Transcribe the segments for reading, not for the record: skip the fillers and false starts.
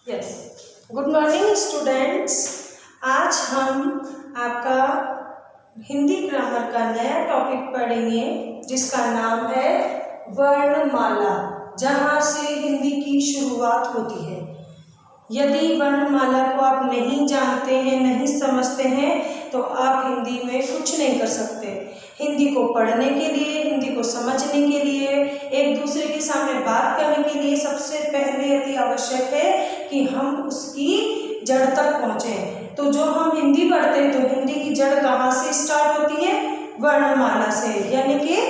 Yes, good morning students. आज हम आपका हिंदी ग्रामर का नया टॉपिक पढ़ेंगे जिसका नाम है वर्णमाला, जहाँ से हिंदी की शुरुआत होती है। यदि वर्णमाला को आप नहीं जानते हैं, नहीं समझते हैं, तो आप हिंदी में कुछ नहीं कर सकते। हिंदी को पढ़ने के लिए, हिंदी को समझने के लिए, एक दूसरे के सामने बात करने के लिए सबसे पहले अति आवश्यक है कि हम उसकी जड़ तक पहुँचें। तो जो हम हिंदी पढ़ते हैं तो हिंदी की जड़ कहाँ से स्टार्ट होती है? वर्णमाला से। यानी कि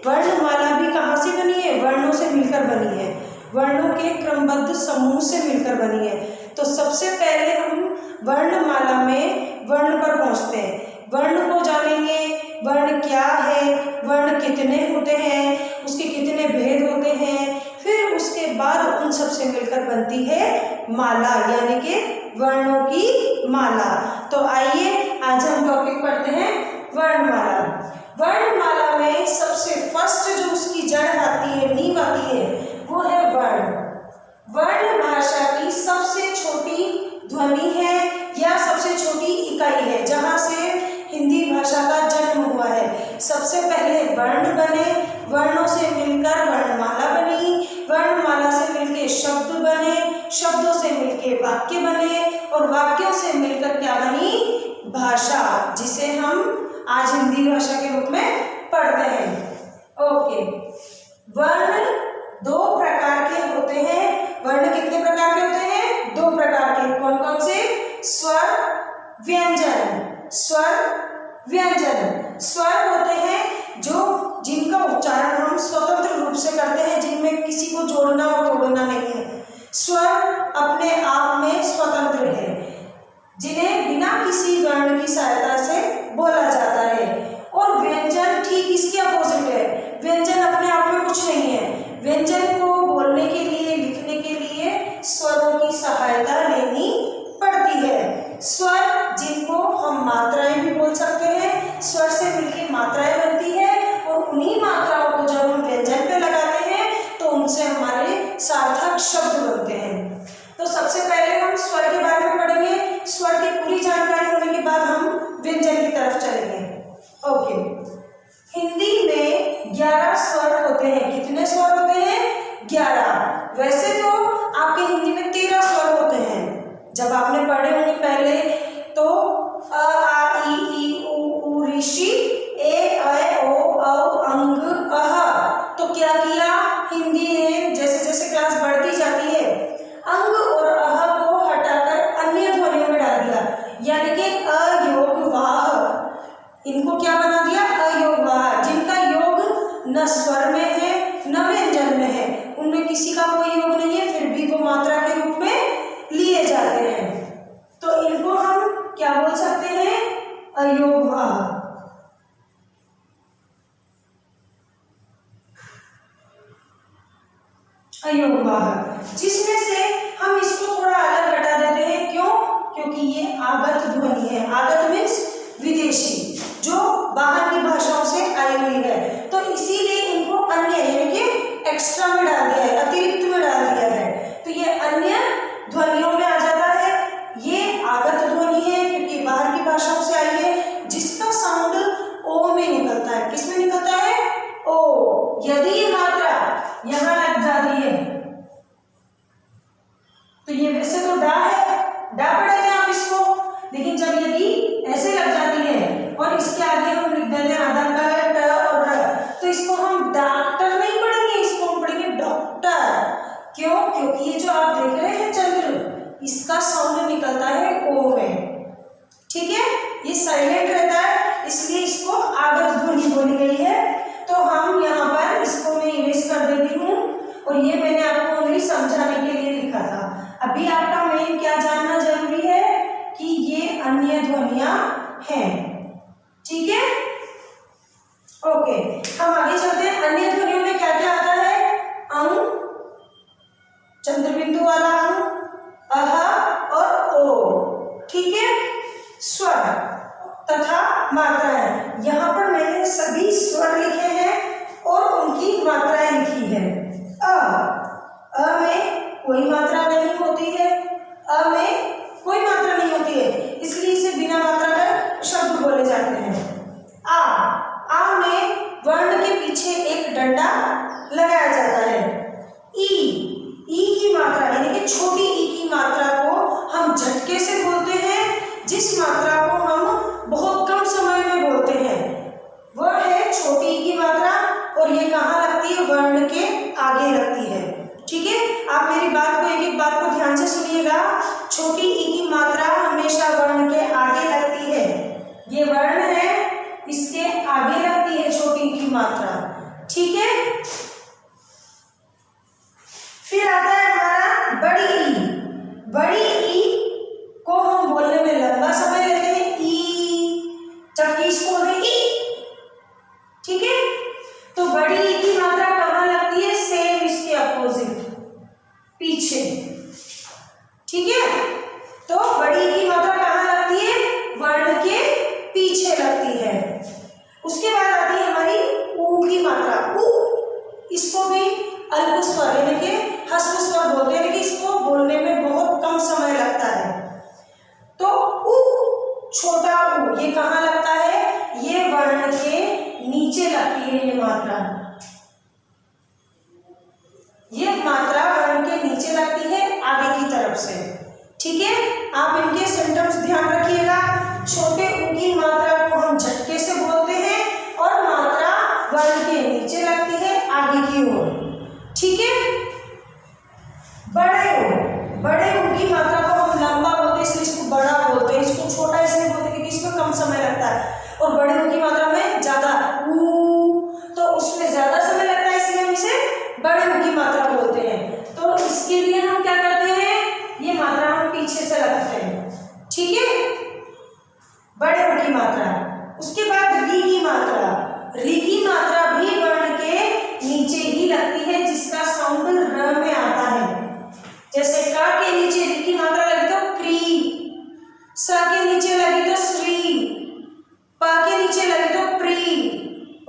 वर्णमाला भी कहाँ से बनी है? वर्णों से मिलकर बनी है, वर्णों के क्रमबद्ध समूह से मिलकर बनी है। तो सबसे पहले हम वर्णमाला में वर्ण पर पहुँचते हैं। वर्ण को जानेंगे, वर्ण क्या है, वर्ण कितने होते हैं, उसके कितने भेद होते हैं, फिर उसके बाद उन सब से मिलकर बनती है माला, यानी कि वर्णों की माला। तो आइए आज हम टॉपिक पढ़ते हैं वर्णमाला। वर्णमाला में सबसे फर्स्ट जो उसकी जड़ आती है, नींव आती है, वो है वर्ण। वर्ण भाषा की सबसे छोटी ध्वनि है या सबसे छोटी इकाई है जहाँ से हिंदी भाषा का जन्म हुआ है। सबसे पहले वर्ण बने, वर्णों से मिलकर वर्णमाला बनी, वर्णमाला से मिलकर शब्द बने, शब्दों से मिलकर वाक्य बने और वाक्यों से मिलकर क्या बनी? भाषा, जिसे हम आज हिंदी भाषा के रूप में पढ़ते हैं। ओके, वर्ण दो प्रकार के होते हैं। वर्ण कितने प्रकार के होते हैं? दो प्रकार के। कौन कौन से? स्वर, व्यंजन। स्वर, व्यंजन। स्वर होते हैं जिनका उच्चारण हम स्वतंत्र रूप से करते हैं, जिनमें किसी को जोड़ना और तोड़ना नहीं है। स्वर अपने आप में स्वतंत्र है, जिन्हें बिना किसी वर्ण की सहायता से बोला जाता है। और व्यंजन ठीक इसके अपोजिट है। व्यंजन अपने आप में कुछ नहीं है। व्यंजन को बोलने के लिए, लिखने के लिए स्वरों की सहायता लेनी पड़ती है। स्वर जिनको हम मात्राएं भी बोल सकते हैं, स्वर से मिलकर मात्राएं बनती है और उन्हीं मात्राओं को जब हम व्यंजन पे लगाते हैं तो उनसे हमारे सार्थक शब्द बनते हैं। तो सबसे पहले हम स्वर के बारे में पढ़ेंगे। स्वर की पूरी जानकारी होने के बाद हम व्यंजन की तरफ चलेंगे। ओके, हिंदी में 11 स्वर होते हैं। कितने स्वर होते हैं? 11। वैसे तो आपके हिंदी में 13 स्वर होते हैं। जब आपने पढ़े होंगे पहले तो अ, आ, ई, उ, ऋषि, ए, ऐ, ओ, औ, अंग, अह। तो क्या किया हिंदी ने? जैसे जैसे क्लास बढ़ती जाती है, अंग और अह को हटाकर अन्य ध्वनियों में डाल दिया, यानी कि अयोग वाह। इनको क्या बना दिया? अयोग वाह, जिनका योग न स्वर में है न व्यंजन में है, उनमें किसी का कोई योग नहीं है, फिर भी वो मात्रा के रूप में लिए जाते हैं। तो इनको हम क्या बोल सकते हैं? अयोग वाह। अयोग वाह, जिसमें से हम इसको थोड़ा अलग हटा देते हैं। क्यों? क्योंकि ये आगत ध्वनि है। आगत मीन्स विदेशी, जो बाहर की भाषाओं से आई हुई है। तो इसीलिए इनको अन्य यानी कि एक्स्ट्रा में डाल दिया है, अतिरिक्त में डाल दिया है। तो ये अन्य ध्वनियों में आ जाता है। ये आगत ध्वनि है क्योंकि बाहर की भाषाओं से आई है, जिसका साउंड ओ में निकलता है। किस में निकलता है? ओ। यदि ये मात्रा यहाँ लग जाती है तो ये वैसे तो डा है, डा पढ़ेंगे आप इसको, लेकिन जब यदि ऐसे लग जाती है और इसके आगे हम लिख देते हैं आधा क, ट और र, तो इसको हम डॉक्टर नहीं पढ़ेंगे, इसको हम पढ़ेंगे डॉक्टर। क्यों? क्योंकि ये जो आप देख रहे हैं चंद्र, इसका साउंड निकलता है ओ में। ठीक है, ये साइलेंट रहता है, इसलिए इसको आगत ध्वनि बोली गई है। तो हम यहाँ पर इसको मैं इरेज कर देती हूँ और ये मैंने आपको ओनली समझाने के लिए लिखा था। अभी आपका मेन क्या जानना जरूरी है कि ये अन्य ध्वनियां हैं। ठीक है, ओके, हम आगे चलते हैं। अन्य ध्वनियों में क्या क्या आता है? अंग, चंद्रबिंदु वाला अंग, अह और ओ। ठीक है, स्वर तथा मात्राएं। यहाँ पर मैंने सभी स्वर लिखे हैं और उनकी मात्राएं लिखी है। अ में कोई मात्रा नहीं होती है, अ में कोई मात्रा नहीं होती है, इसलिए इसे बिना मात्रा का शब्द बोले जाते हैं। आ में वर्ण के पीछे एक डंडा लगाया जाता है। ई की मात्रा यानी कि छोटी ई की मात्रा को हम झटके से बोलते हैं। जिस मात्रा को हम बहुत कम समय में बोलते हैं वह है छोटी ई की मात्रा, और ये कहाँ लगती है? वर्ण के आगे लगती है। ठीक है, आप मेरी बात को एक बात को ध्यान से सुनिएगा। छोटी ई की मात्रा हमेशा वर्ण के आगे लगती है। ये वर्ण है, इसके आगे लगती है छोटी ई की मात्रा। ठीक है, फिर आता है हमारा बड़ी ई। बड़ी ई को हम बोलने में लंबा समय लेते हैं, ई, जबकि इसको बोलते हैं ई। ठीक है, तो बड़ी ई की मात्रा कहाँ लगती है? सेम इसके अपोजिट, पीछे। ठीक है, तो बड़ी ई की मात्रा कहाँ लगती है? वर्ण के पीछे लगती है। उसके बाद आती है हमारी ऊ की मात्रा। ऊ, इसको भी अल्प स्वर यानी कि ह्रस्व स्वर बोलते हैं, लेकिन इसको बोलने में बहुत कम समय लगता है। तो ऊ, छोटा ऊ, ये कहाँ लगता है? ये वर्ण के नीचे लगती है। ये मात्रा वर्ण के नीचे लगती है, आगे की तरफ से। ठीक है, आप इनके सिम्टम्स ध्यान रखिएगा। छोटे ऊ की मात्रा को हम झटके से बोलते हैं और मात्रा वर्ण के नीचे लगती है, आगे की ओर। ठीक है, बड़े ऊ की मात्रा को हम लंबा बोलते हैं, इसलिए इसको बड़ा बोलते हैं। इसको छोटा इसलिए बोलते हैं क्योंकि इसमें कम समय लगता है, और बड़े ऊ की मात्रा में ज्यादा, ऊ, तो उसमें ज्यादा समय लगता है, इसलिए हम इसे बड़े ऊ की मात्रा बोलते हैं। तो इसके लिए हम क्या करते हैं? ये मात्रा हम पीछे से रखते हैं। ठीक है, बड़े ऊ की मात्रा। उसके बाद री की मात्रा। री की मात्रा भी वर्ण के नीचे ही लगती है, जिसका साउंड र में आता है। जैसे क के नीचे री की मात्रा लगी तो क्री, स के नीचे लगी तो श्री, प के नीचे लगी तो प्री।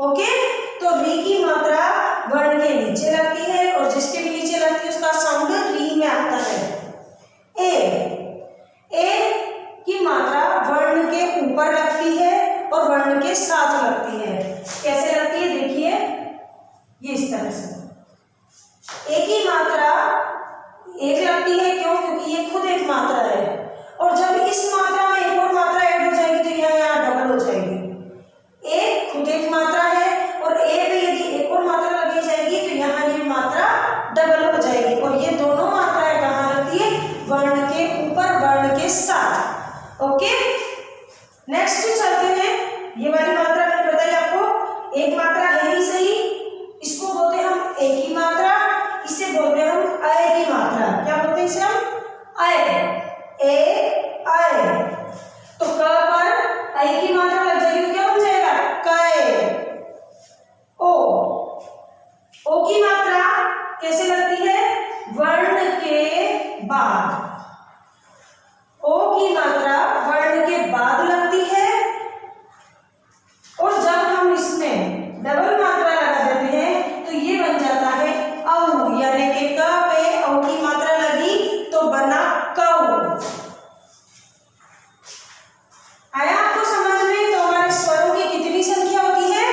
ओके, तो री की मात्रा वर्ण के नीचे लगती है, और जिसके भी नीचे लगती है उसका साउंड री में आता है। ए की मात्रा वर्ण के ऊपर लगती है और वर्ण के साथ लगती है। कैसे लगती है? देखिए, ये इस तरह से। ए की मात्रा एक लगती है, क्यों? क्योंकि ये खुद एक मात्रा है, और जब इस मात्रा में एक और मात्रा ऐड हो जाएगी तो यहाँ डबल हो जाएगी। ए खुद एक मात्रा है, और ए पे यदि एक और मात्रा लगी जाएगी तो यहाँ ये मात्रा डबल हो जाएगी, और ये दोनों मात्राएं कहाँ लगती है? वर्ण के ऊपर, वर्ण के साथ। ओके, नेक्स्ट चलते हैं। ये वाली मात्रा मैंने बताई आपको, एक मात्रा है ही सही, इसको बोलते हैं हम ए की मात्रा, इसे बोलते हैं हम अय की मात्रा। क्या बोलते हैं इसे हम? अय, ए, अय। तो क पर अय की मात्रा लग जाएगी तो क्या बन जाएगा? कय। ओ की मात्रा कैसे लगती है? वर्ण के बाद। ओ की मात्रा वर्ण के बाद लगती है, और जब हम इसमें डबल मात्रा लगा देते हैं तो ये बन जाता है औ, यानी कि क पे औ की मात्रा लगी तो बना कौ। आया आपको समझ में? तो हमारे स्वरों की कितनी संख्या होती है?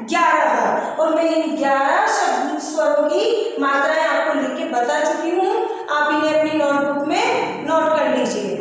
11, और मैं इन 11 शब्द स्वरों की मात्राएं आपको लिख के बता चुकी हूँ। आप इन्हें अपनी नोटबुक में नोट कर लीजिए।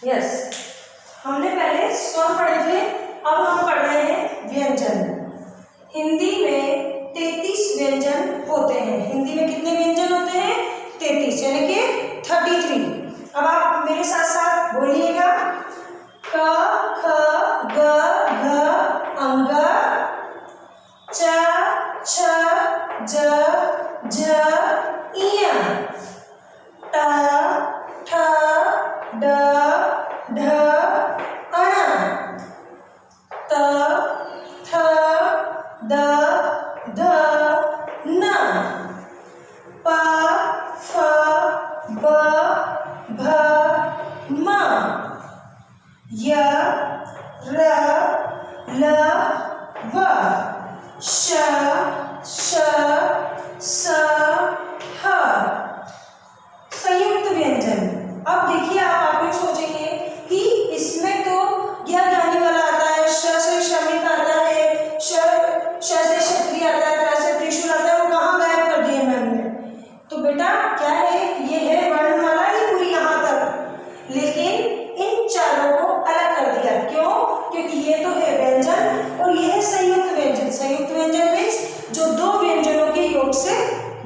यस, हमने पहले स्वर पढ़े थे, अब हम पढ़ रहे हैं व्यंजन। हिंदी में 33 व्यंजन होते हैं। हिंदी में कितने व्यंजन होते हैं? 33, यानी कि 33। अब आप मेरे साथ साथ बोलिएगा। क ख ग घ अंग, च छ ज झ इय, ट ठ ड ढ अण, त थ द ध न, प फ ब भ म, य र ल व, श श स ह। संयुक्त व्यंजन। अब देखिए, आप लोग सोचेंगे कि इसमें तो यह ध्वनि वाला आता है, श से श्रमिक आता है, श से क्षत्रिय आता है, त्र से त्रिशूल आता है, वो कहाँ गायब कर दिए मैम ने? तो बेटा क्या है, ये है वर्णमाला ही पूरी यहाँ तक, लेकिन इन चारों को अलग कर दिया। क्यों? क्योंकि ये तो है व्यंजन और ये है संयुक्त व्यंजन। संयुक्त व्यंजन मीन्स जो दो व्यंजनों के योग से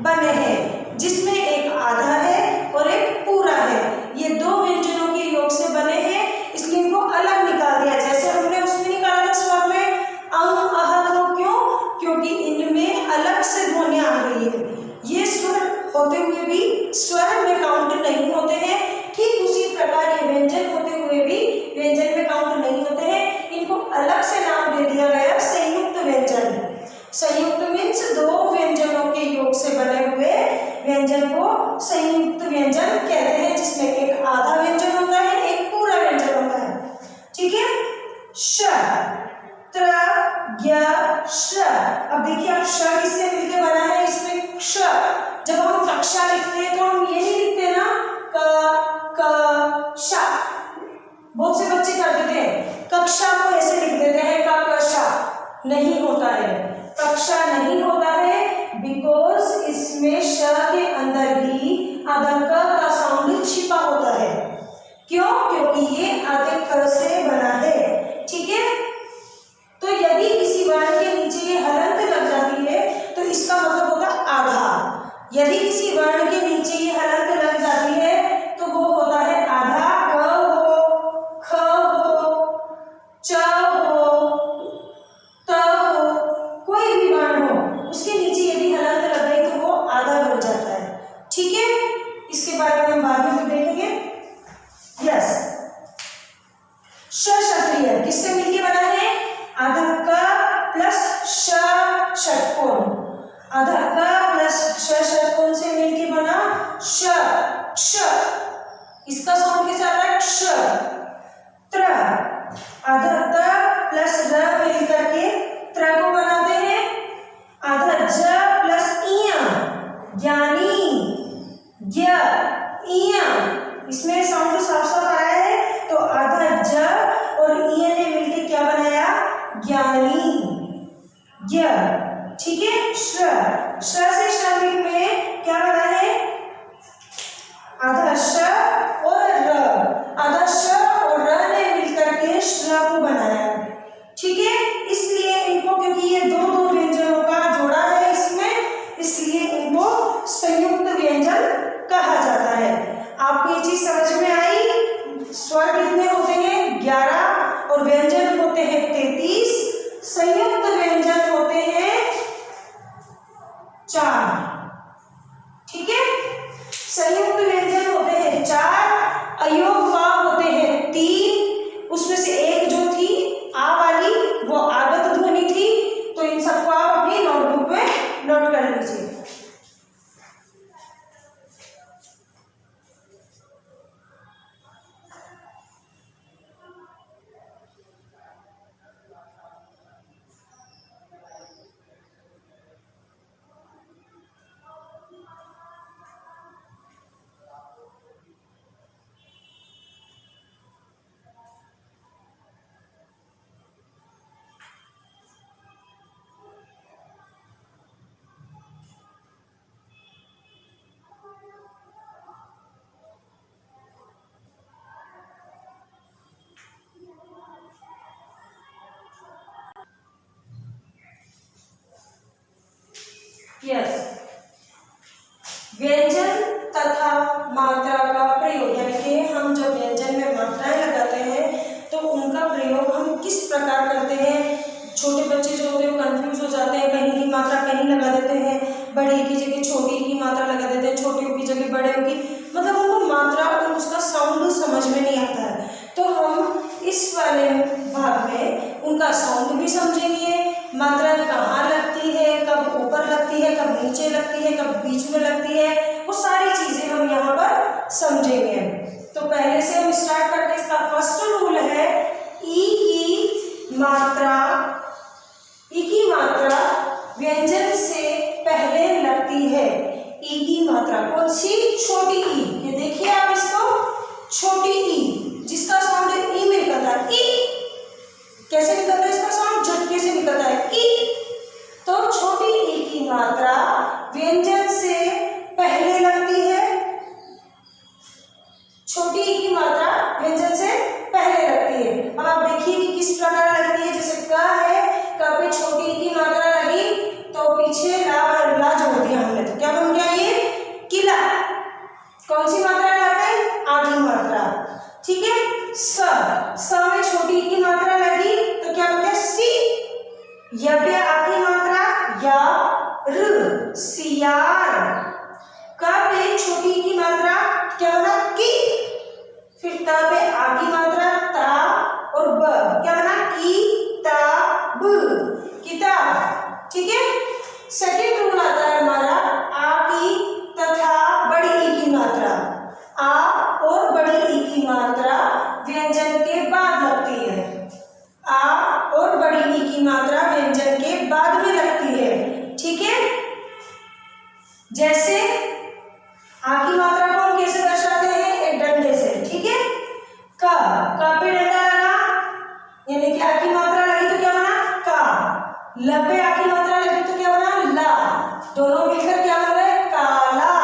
बने हैं, जिसमें एक आधा है और एक पूरा है। ये दो व्यंजनों के योग से बने हैं, इसलिए इनको अलग निकाल दिया। जैसे हमने उसमें निकाला था स्वर में अंग अह को, क्यों? क्योंकि इनमें अलग से ध्वनियां आ गई है। ये स्वर होते हुए भी स्वर में काउंट नहीं होते हैं, ठीक उसी प्रकार ये व्यंजन होते हुए भी व्यंजन में काउंट नहीं होते हैं। इनको अलग से नाम दे दिया गया संयुक्त व्यंजन। संयुक्त मीन्स दो व्यंजनों के योग से बने हुए व्यंजन को संयुक्त व्यंजन कहते हैं, जिसमें एक आधा व्यंजन होता है, एक पूरा व्यंजन होता है। ठीक है। श, त्र, ज्ञ, श। अब देखिए, आप श किससे मिलकर बना है? इसमें क्ष। जब हम कक्षा लिखते हैं तो हम ये नहीं लिखते ना क श। बहुत से बच्चे कर देते हैं, कक्षा को ऐसे लिख देते हैं क क श। नहीं होता है, कक्षा नहीं होता है, बिकॉज इसमें श के अंदर ही आधा क का साउंड छिपा होता है। क्यों? क्योंकि ये आधे क से बना है। ठीक है। तो यदि किसी वर्ण के नीचे ये हलंत लग जाती है तो इसका मतलब होगा आधा। यदि किसी वर्ण के नीचे ये हलंत लग जाती है तो वो होता है आधा। क हो, ख हो, च हो, त हो, कोई भी वर्ण हो, उसके नीचे यदि हलंत लग गई तो वो आधा बन जाता है। ठीक है। इसके बारे में हम बाद में फिर देखेंगे। यस, श क्षत्रिय किससे मिलके बना है? आधा क प्लस श षटकोण। आधा क प्लस श षटकोण से मिलके बना श, क्ष। इसका साउंड कैसा आता है? क्ष। त्र, आधा त प्लस र मिलकर के त्र को बनाते हैं। आधा ज प्लस इय, ज्ञानी, ज्ञ, इय। इसमें साउंड साफ साफ आया है, तो आधा ज और इय ने मिलके क्या बनाया? ज्ञानी, ज्ञ। ठीक है। श्र, श्र से श्रमिक में क्या बना है? आधा श और र। आधा श और र ने मिलकर के श्र को बनाया। ठीक है। इसलिए इनको, क्योंकि ये दो दो व्यंजनों का जोड़ा है इसमें, इसलिए इनको संयुक्त व्यंजन कहा जाता है। आपको ये चीज समझ में आई? स्वर कितने होते हैं? 11 और व्यंजन होते हैं 33। संयुक्त व्यंजन होते हैं 4। ठीक है। संयुक्त व्यंजन होते हैं 4, अयोग वाव होते हैं 3। उसमें से एक जो थी आ वाली, वो आगत ध्वनि थी, तो इन सबको आप अपनी नोटबुक में नोट कर लीजिए। मात्रा का प्रयोग, यानी कि हम जब व्यंजन में मात्राएं लगाते हैं तो उनका प्रयोग हम किस प्रकार करते हैं। छोटे बच्चे जो होते हैं वो कंफ्यूज हो जाते हैं, कहीं की मात्रा कहीं लगा देते हैं, बड़े की जगह छोटी की मात्रा लगा देते हैं, छोटियों की जगह बड़े की, मतलब उनको मात्रा और उसका साउंड समझ में नहीं आता है। तो हम इस वाले भाग में उनका साउंड भी समझेंगे, मात्रा कहाँ लगती है, कब ऊपर लगती है, कब नीचे लगती है, कब बीच में लगती है, वो सारी चीजें हम यहाँ पर समझेंगे। तो पहले से हम स्टार्ट करते हैं। इसका फर्स्ट रूल है ई की मात्रा व्यंजन से पहले लगती है। ई की मात्रा कौन सी? छोटी ई। ये देखिए आप इसको, छोटी ई जिसका साउंड ई में निकलता है। ई कैसे निकलता है? इसका साउंड झटके से निकलता है, ई। तो छोटी ई की मात्रा व्यंजन से पहले लगती है। छोटी ई की मात्रा व्यंजन से पहले लगती है। अब आप देखिए कि किस प्रकार लगती है। जैसे क है, क पे छोटी ई की मात्रा लगी तो पीछे ला जोड़ दिया हमने, तो क्या बन गया ये? किला। कौन सी मात्रा लगाई? आधी मात्रा। ठीक है। स में छोटी ई की मात्रा लगी तो क्या बन गया? सी। य पे आधी मात्रा या र, सियार। क पे छोटी ई की मात्रा क्या बना? की। फिर त पे आ की मात्रा ता और ब, क्या बना? की ता ब, किताब। ठीक है। सेकंड रूल आता है हमारा आ की तथा बड़ी ई की मात्रा। आ और बड़ी ई की मात्रा व्यंजन के बाद लगती है। आ और बड़ी ई की मात्रा व्यंजन के बाद में लगती है। ठीक है। जैसे आ की मात्रा को हम कैसे दर्शाते हैं? एक डंडे से। ठीक है। क पे डंडा लगा, यानी कि आ की मात्रा लगी तो क्या बना? का। ल पे आ की मात्रा लगी तो क्या बना? ला। दोनों मिलकर क्या बन गए? काला।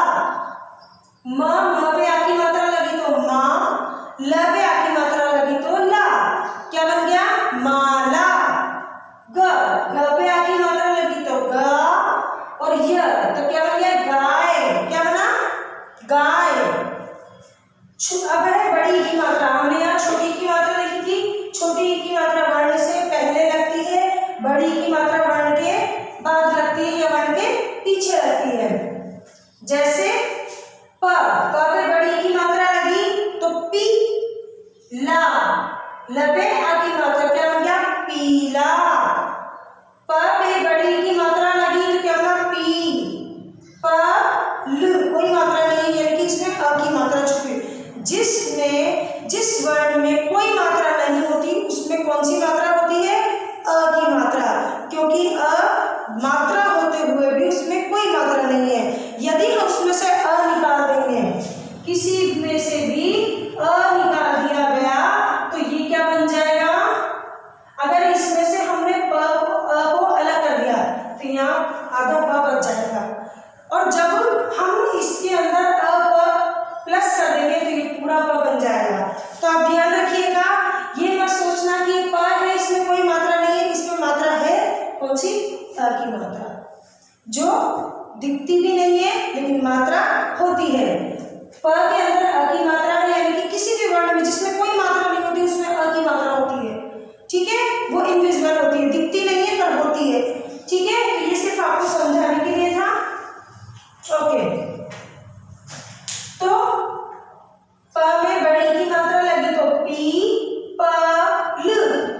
म पे आ की मात्रा लगी तो माँ, ल पे आ की मात्रा लगी तो ला, क्या बन गया? माला। ग पे आ की मात्रा लगी तो गा और य तो क्या बन गया? गाय। क्या बना? गाय। अब है बड़ी की मात्रा। हमने यहाँ छोटी की मात्रा लिखी थी। छोटी की मात्रा वर्ण से पहले लगती है, बड़ी की मात्रा वर्ण के बाद लगती है या वर्ण के पीछे लगती है। जैसे प पे बड़ी की मात्रा लगी तो पी ला। ल पे आ की मात्रा क्या बन गया? पीला। प पे बड़ी की मात्रा लगी तो क्या बना? पी। प ल कोई मात्रा नहीं है, यानी कि इसमें अ की मात्रा छुपी। जिस वर्ण में कोई मात्रा नहीं होती उसमें कौन सी मात्रा होती है? अ की मात्रा, क्योंकि अ मात्रा होते हुए भी उसमें कोई मात्रा नहीं है। यदि हम उसमें से अ निकाल देंगे, किसी में से भी अ निकाल दिया गया तो ये क्या बन जाएगा? अगर इसमें से हमने अ को अलग कर दिया तो यहाँ आधा प बच जाएगा, और जब हम इसके अंदर अ प्लस कर देंगे तो ये पूरा प बन जाएगा। तो आप ध्यान रखिएगा, ये मत सोचना कि प है इसमें कोई मात्रा नहीं है। इसमें मात्रा है, कौन सी? अ की मात्रा, जो दिखती भी नहीं है लेकिन मात्रा होती है। प के अंदर अ की मात्रा है, यानी कि किसी भी वर्ण में जिसमें कोई मात्रा नहीं होती उसमें अ की मात्रा होती है। ठीक है। वो इनविजिबल होती है, दिखती नहीं है पर होती है। ठीक है। तो ये सिर्फ आपको समझाने के लिए था। ओके। तो प में बड़ी की मात्रा लगी तो पी प ल,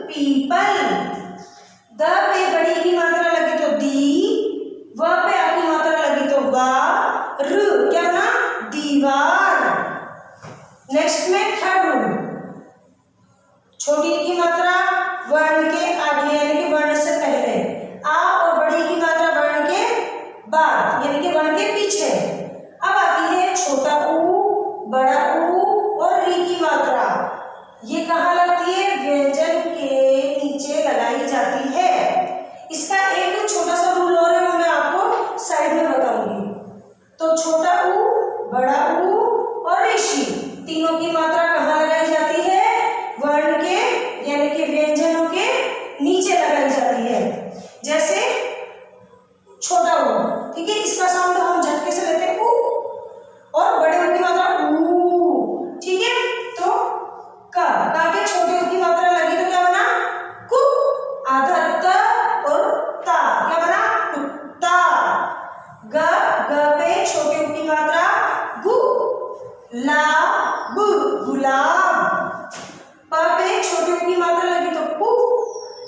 पीपल। द पे बड़ी की मात्रा लगी तो दी, व पे आ की मात्रा लगी तो वा, र क्या ना? दीवार। नेक्स्ट में थर्ड रूल, छोटी की मात्रा वर्ण के आगे यानी कि वर्ण से पहले, आ और बड़ी की मात्रा वर्ण के बाद यानी कि वर्ण के पीछे। अब आती है छोटा ऊ, बड़ा ऊ और री की मात्रा। ये कहाँ लगती है? व्यंजन के नीचे लगाई जाती है। इसका एक छोटा सा रूल और है, वो मैं आपको साइड में बताऊंगी। तो छोटा ऊ, बड़ा ऊ और ऋषि तीनों की मात्रा कहाँ लगाई जाती है? वर्ण के यानी कि व्यंजनों के नीचे लगाई जाती है। जैसे छोटा ऊ, ठीक है, इसका साउंड हम झटके से लेते हैं ऊ, और बड़े ऊ की मात्रा गुलाब, गुलाब। प पे छोटी ऊ की मात्रा लगी तो पु,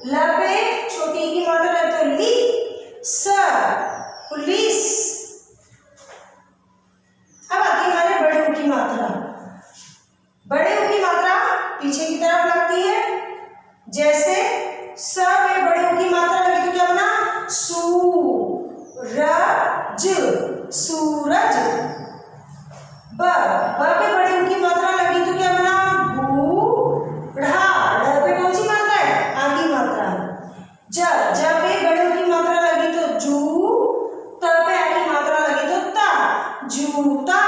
ल पे छोटी ई की मात्रा लगी तो ली, स पुलिस। अब आती है हमारे बड़े ऊ की मात्रा। बड़े ऊ की मात्रा पीछे की तरफ लगती है, जैसे स पे बड़े ऊ की मात्रा लगी तो क्या बना, सूरज, सूरज। ब पे बड़े ऊ की मात्रा लगी तो क्या बना, बूढ़ा। ढ पे कौन सी मात्रा है, आ की मात्रा। ज पे बड़े ऊ की मात्रा लगी तो जू, त पे आ की मात्रा लगी तो ता, जूता।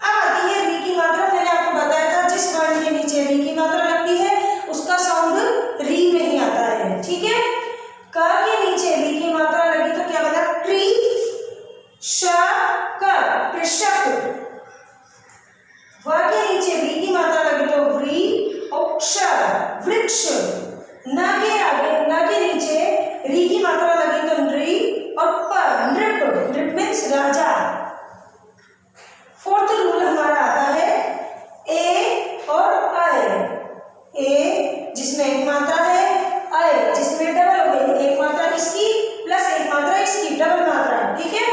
अब आती है री की मात्रा। मैंने आपको बताया था जिस वर्ण के नीचे री की मात्रा लगती है उसका साउंड री में ही आता है, ठीक है। क के नीचे री की मात्रा लगी तो क्या बना, कृ, श, क, कृषक। व के नीचे वी की मात्रा लगी तो व्री, वृक्ष, वृक्ष। न के आगे न के नीचे री की मात्रा लगी तो नृ और प, नृप, नृप मीन्स राजा। फोर्थ रूल हमारा आता है ए और अय। ए जिसमें एक मात्रा है, अय जिसमें डबल हो गई, एक मात्रा इसकी प्लस एक मात्रा इसकी, डबल मात्रा, ठीक है।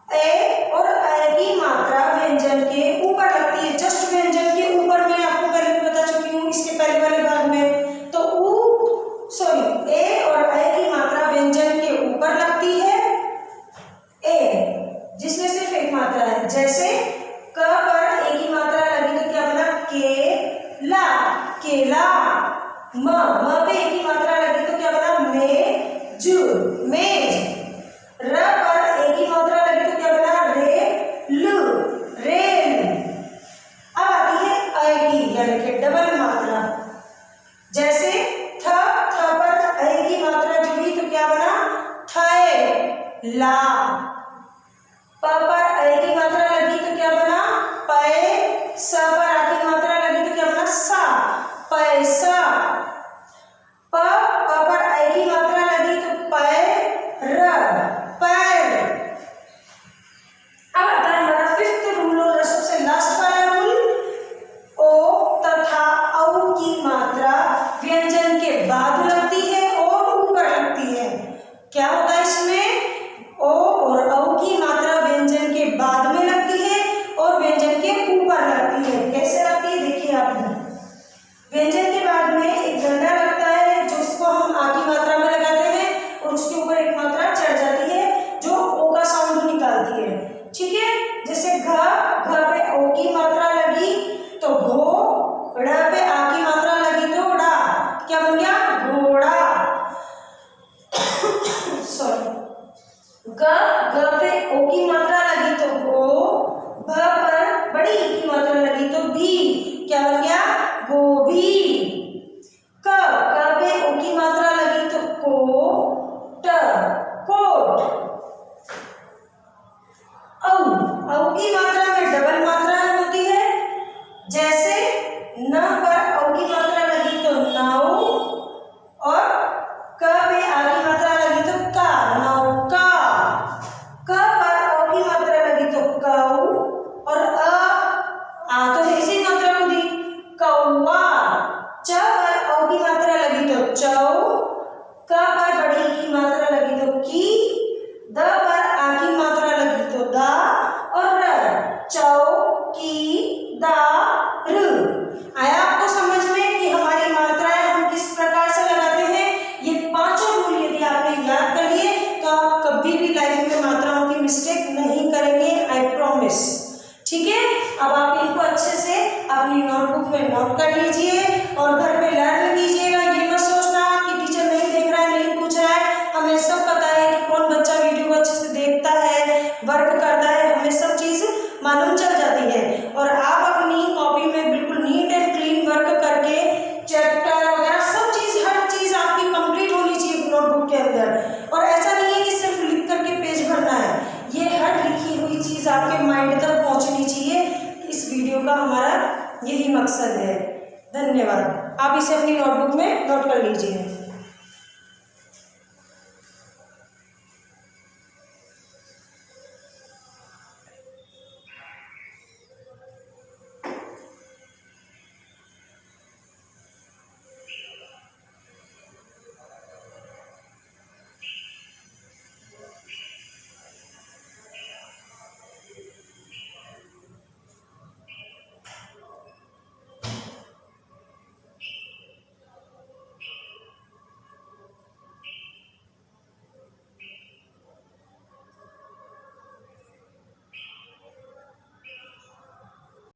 ए और अय की मात्रा व्यंजन के ऊपर लगती है, जस्ट व्यंजन के ऊपर। मैं आपको पहले बता चुकी हूँ इसके पहले वाले भाग में। तो ए और अय की मात्रा व्यंजन के ऊपर लगती है, ए जिसमें सिर्फ एक मात्रा है। जैसे क पर ए की मात्रा लगी तो क्या बना, केला, केला। म पे ए की मात्रा लगी तो क्या बना, मेज, मेज। र पर ए की मात्रा लगी तो क्या बना, रेल, रेल। अब आती है अय की, यानी कि डबल मात्रा। जैसे थ पर अय की मात्रा जुड़ी तो क्या बना, थैला। प पर अय की मात्रा लगी तो क्या बना, पै। स पर आ की मात्रा लगी तो क्या बना, सा, पैसा। प पर अय की मात्रा लगी तो पैर, पैर। अब आता है हमारा फिफ्थ रूल और सबसे लास्ट वाला रूल। ओ तथा औ की मात्रा व्यंजन के बाद लगती है और ऊपर लगती है। क्या होता है इसमें, ओ और औ की मात्रा व्यंजन के बाद में लगती है और व्यंजन के ऊपर लगती है। कैसे लगती है देखिए आप। व्यंजन के बाद में एक डंडा लगता है जो उसको हम आ की मात्रा में लगाते हैं और उसके ऊपर एक मात्रा चढ़ जाती है जो ओ का साउंड निकालती है, ठीक है। जैसे घ पे ओ की मात्रा लगी तो घो, ड़ पे आ की मात्रा लगी तो डा, क्या बन गया, घोड़ा। सॉरी। ग पे ओ की मात्रा लगी तो गो, भ पर बड़ी ई की मात्रा लगी तो भी, क्या बन गया, गोभी। क पे ओ की मात्रा लगी तो कोट, कोट। औ की मात्रा में डबल मात्रा होती है। जैसे न पर औ की मात्रा लगी तो नाव और क पे आ की मात्रा लगी तो का, नौका। क पर औ की मात्रा लगी तो कौ और आ तो इसी मात्रा को दी, कौवा। च पर औ की मात्रा लगी तो चौ, क पर बड़ी ई की मात्रा लगी तो की, द पर आ की मात्रा लगी तो दा और र, चौकीदार। आया आपको समझ में कि हमारी मात्राएं हम किस प्रकार से लगाते हैं। ये पांचों रूल यदि आपने याद कर लिए तो आप कभी भी लाइफ में मात्राओं की मिस्टेक नहीं करेंगे, आई प्रॉमिस, ठीक है। अब आप इनको अच्छे से अपनी नोटबुक में नोट कर लीजिए और घर पे लर्न कीजिएगा। ये मत सोचना कि टीचर नहीं देख रहा है, नहीं पूछ रहा है। हमें सब पता है कि कौन बच्चा वीडियो को अच्छे से देखता है, वर्क करता है, हमें सब चीज मालूम चल जाती है। और आप अपनी कॉपी में बिल्कुल नीट एंड क्लीन वर्क करके चैप्टर वगैरह सब चीज, हर चीज आपकी कंप्लीट होनी चाहिए नोटबुक के अंदर। और ऐसा नहीं है कि सिर्फ लिख करके पेज भरना है, ये हर लिखी हुई चीज आपके माइंड तक पहुंचनी चाहिए। इस वीडियो का हमारा यही मकसद है। धन्यवाद। आप इसे अपनी नोटबुक में नोट कर लीजिए।